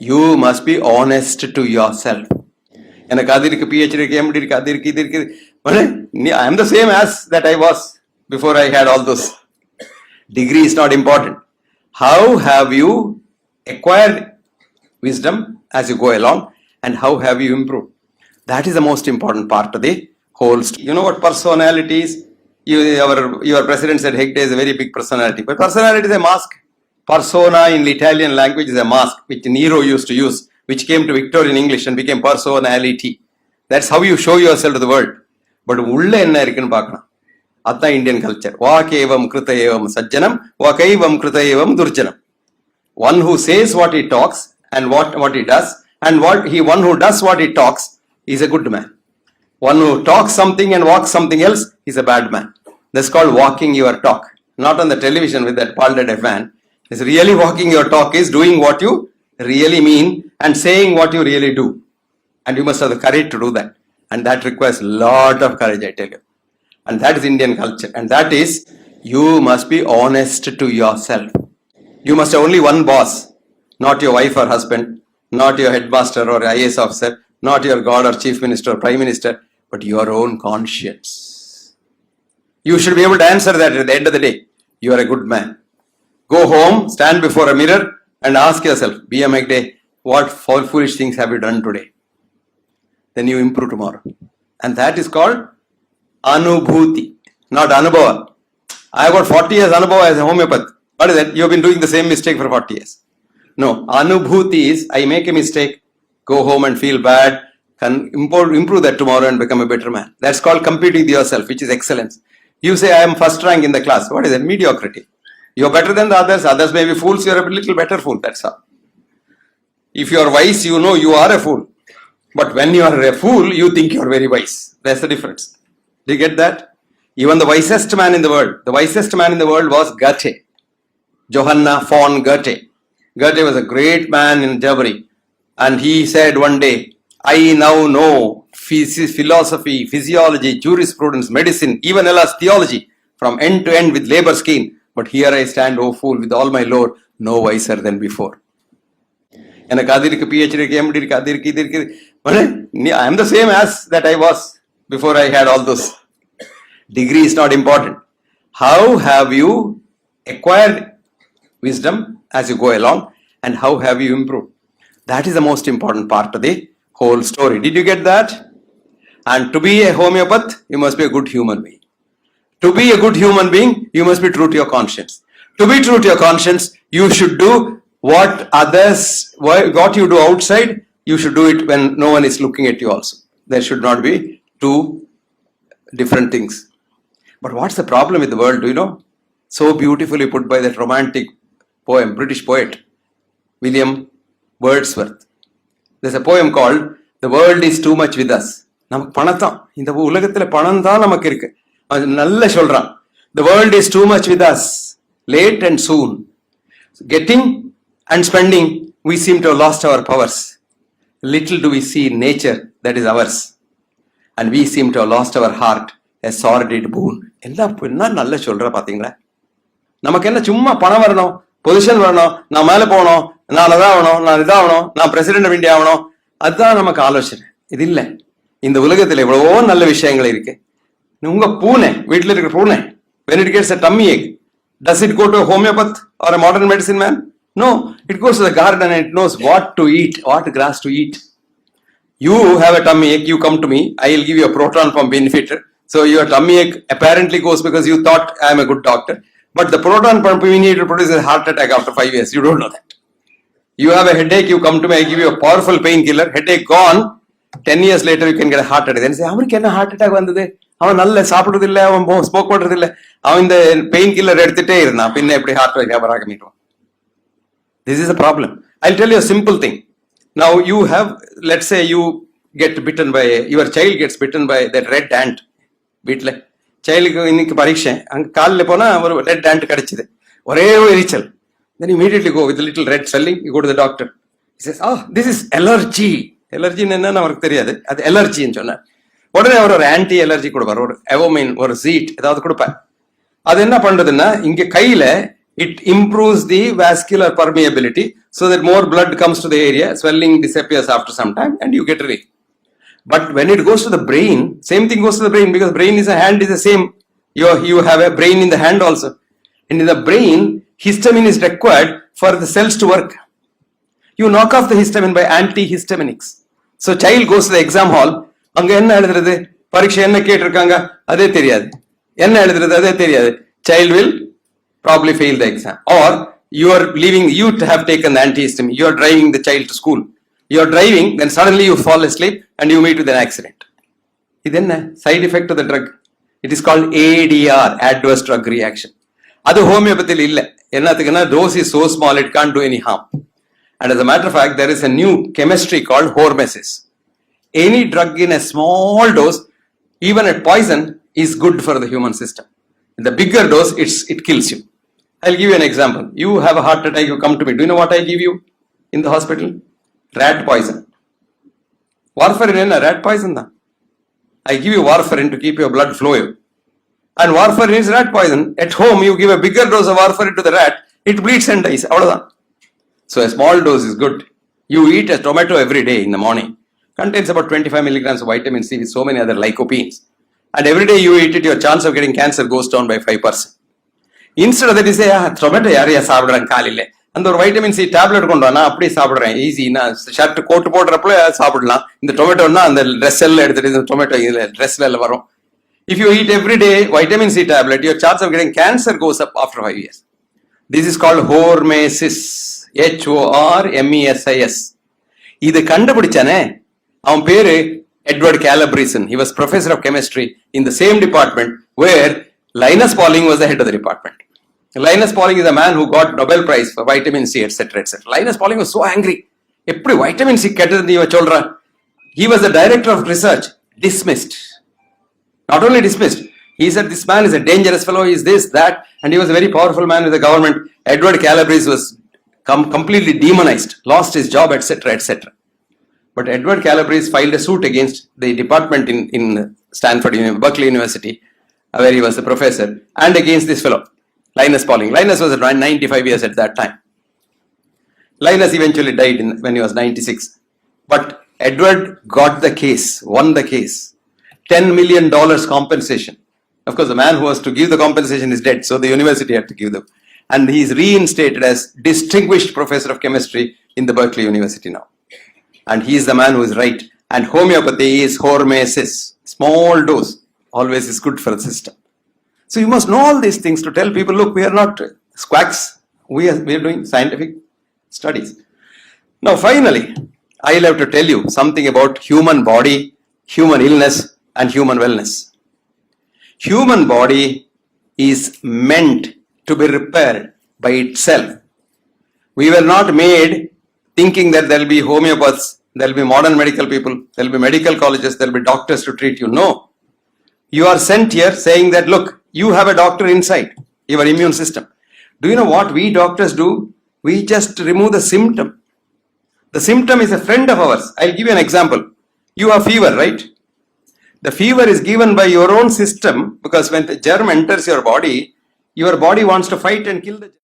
You must be honest to yourself. எனக்கு அது இருக்கு, PhD இருக்கு, MD இருக்கு, அது இருக்கு, இது இருக்கு. I am the same as that I was before I had all those. Degree is not important. How have you acquired wisdom as you go along, and how have you improved? That is the most important part of the whole story. You know what personality is? Your president said Hegde is a very big personality. But personality is a mask. Persona in Italian language is a mask which Nero used to use, which came to Victorian English and became personality. That's how you show yourself to the world. But ulla enna irukku paakana. Adha Indian culture. Vakevam kritayevam sajjanam, vakaivam kritayevam durjanam. One who says what he talks and what he does, and one who does what he talks is a good man. One who talks something and walks something else is a bad man. That's called walking your talk. Not on the television with that bald headed man. It's really walking your talk is doing what you really mean and saying what you really do. And you must have the courage to do that. And that requires a lot of courage, I tell you. And that is Indian culture. And that is, you must be honest to yourself. You must have only one boss, not your wife or husband, not your headmaster or IAS officer, not your God or chief minister or prime minister, but your own conscience. You should be able to answer that at the end of the day. You are a good man. Go home, stand before a mirror and ask yourself, B.M. Hegde, what foolish things have you done today? Then you improve tomorrow. And that is called Anubhuti, not Anubhava. I have got 40 years Anubhava as a homeopath. What is that? You have been doing the same mistake for 40 years. No, Anubhuti is, I make a mistake, go home and feel bad, can improve that tomorrow and become a better man. That's called competing with yourself, which is excellence. You say, I am first rank in the class. What is that? Mediocrity. You are better than the others. Others may be fools. You are a little better fool. That's all. If you are wise, you know you are a fool. But when you are a fool, you think you are very wise. That's the difference. Do you get that? Even the wisest man in the world. The wisest man in the world was Goethe. Johanna von Goethe. Goethe was a great man in Germany. And he said one day, I now know philosophy, physiology, jurisprudence, medicine, even alas theology, from end to end with labor scheme. But here I stand, O fool, with all my lore, no wiser than before. எனக்கு அது இருக்கு, PhD இருக்கு, MD இருக்கு, அது இருக்கு, இது இருக்கு. I am the same as that I was before I had all those. Degree is not important. How have you acquired wisdom as you go along, and how have you improved? That is the most important part of the whole story. Did you get that? And to be a homeopath, you must be a good human being. To be a good human being, you must be true to your conscience. To be true to your conscience, you should do what you do outside, you should do it when no one is looking at you also. There should not be two different things. But what's the problem with the world, do you know? So beautifully put by that romantic poem, British poet, William Wordsworth. There's a poem called The World is Too Much With Us. நமக்கு பணத்தான், இந்த உலகத்துல பணம் தான் நமக்கு இருக்கு. நல்ல சொல்றான். The world is too much with us, late and soon. Getting and spending, we seem to have lost our powers. Little do we see in nature that is ours. And we seem to have lost our heart, a sordid boon. என்ன நல்ல சொல்ற பாத்தீங்களா? நமக்கு என்ன சும்மா பணம் வரணும், position வரணும், நான் மேல போகணும், நான் அதாகணும், நான் இதாகணும், நான் பிரசிடென்ட் ஆஃப் இந்தியா ஆகணும், அதுதான் நமக்கு ஆலோசனை. இது இல்லை. இந்த உலகத்துல எவ்வளவோ நல்ல விஷயங்கள் இருக்கு. உங்க பூனை, வீட்டில் இருக்கிற பூனை, when it gets a tummy ache, does it go to a homeopath or a modern medicine man? No, it goes to the garden and it knows what to eat, what grass to eat. You have a tummy ache, you come to me, I will give you a proton pump inhibitor. So your tummy ache apparently goes because you thought I am a good doctor. But the proton pump inhibitor produces a heart attack after 5 years. You don't know that. You have a headache, you come to me, I give you a powerful painkiller, headache gone. 10 years later you can get a heart attack. Then say, அவருக்கு என்ன heart attack வந்தது? அவன் நல்ல சாப்பிடுறது இல்லை, அவன் smoke பண்றது இல்லை, அவன் இந்த பெயின் கில்லர் எடுத்துட்டே இருந்தான், பின்ன எப்படி ஹார்ட் அட்டாக் ஆரம்பிடுவான்? This is a problem. I'll tell you a simple thing. Now you have, let's say you get bitten by, your child gets bitten by that red ant. வீட்டில் சைல்டுக்கு இன்னைக்கு பரீட்சை, அங்கே காலில் போனால் ஒரு ரெட் ant கிடைச்சிது, ஒரே எரிச்சல். Then immediately go with a little red swelling, you go to the doctor. He says, oh, this is allergy. Allergyன்னு என்னன்னு அவருக்கு தெரியாது, அது எலர்ஜின்னு சொன்னார். உடனே அவர் ஒரு ஆன்டி அலர்ஜி கொடுப்பார், ஒரு எவோமைன், ஒரு ஜீட் ஏதாவது கொடுப்பார். அது என்ன பண்றதுன்னா, இங்க கையில it improves the vascular permeability, so that more blood comes to the area, swelling disappears after some time, and you get relief. But when it goes to the brain, same thing goes to the brain, because brain is a hand is the same. You have a brain in the hand also. And in the brain, histamine is required for the cells to work. You knock off the histamine by antihistaminics. So child goes to the exam hall, அங்க என்ன எழுதுறது, பரீட்சை என்ன கேட்டிருக்காங்க அதே தெரியாது, என்ன எழுதுறது அதே தெரியாது. Child will probably fail the exam. Or you have taken the antihistamine, you are driving the child to school. You are driving, then suddenly you fall asleep and you meet with an accident. இது என்ன side effect of the drug? It is called ADR, adverse drug reaction. அது ஹோமியோபதியில் இல்லை. என்னத்துக்குன்னா dose is so small it can't do any harm. And as a matter of fact, there is a new chemistry called hormesis. Any drug in a small dose, even a poison, is good for the human system. In the bigger dose, it kills you. I'll give you an example. You have a heart attack, you come to me. Do you know what I give you in the hospital? Rat poison. Warfarin is a rat poison. I give you warfarin to keep your blood flowing. And warfarin is rat poison. At home, you give a bigger dose of warfarin to the rat, it bleeds and dies. So a small dose is good. You eat a tomato every day in the morning. Contains about 25 milligrams of vitamin C with so many other lycopenes. And every day you eat it, your chance of getting cancer goes down by 5%. Instead of that, you say, tomato yariya saapidran kaalile. And the vitamin C tablet kondu vana appadi saapidran easy na shirt coat podrappo saapidலாம். இந்த tomato na அந்த dress cell எடுத்துட்டு இந்த tomato dress cell வரும். If you eat every day vitamin C tablet, your chance of getting cancer goes up after 5 years. This is called hormesis. HORMESIS. இது கண்டுபிடிச்சானே அவன் பேரு Edward Calabrese. He was professor of chemistry in the same department where Linus Pauling was the head of the department. Linus Pauling is a man who got Nobel Prize for vitamin C, etc., etc. Linus Pauling was so angry. Eppadi vitamin C kettathu nee solra. He was the director of research, dismissed. Not only dismissed, he said this man is a dangerous fellow, he is this, that, and he was a very powerful man with the government. Edward Calabrese was completely demonized, lost his job, etc., etc. But Edward Calabrese filed a suit against the department in Stanford, Berkeley University, where he was a professor, and against this fellow, Linus Pauling. Linus was around 95 years at that time. Linus eventually died when he was 96. But Edward got the case, won the case. $10 million compensation. Of course, the man who was to give the compensation is dead, so the university had to give them. And he is reinstated as distinguished professor of chemistry in the Berkeley University now. And he is the man who is right. And homeopathy is hormesis. Small dose always is good for the system. So you must know all these things to tell people, look, we are not squacks. We are doing scientific studies. Now finally, I'll have to tell you something about human body, human illness, and human wellness. Human body is meant to be repaired by itself. We were not made thinking that there will be homeopaths, there will be modern medical people, there will be medical colleges, there will be doctors to treat you. No. You are sent here saying that, look, you have a doctor inside your immune system. Do you know what we doctors do? We just remove the symptom. The symptom is a friend of ours. I'll give you an example. You have fever, right? The fever is given by your own system, because when the germ enters your body wants to fight and kill the germ.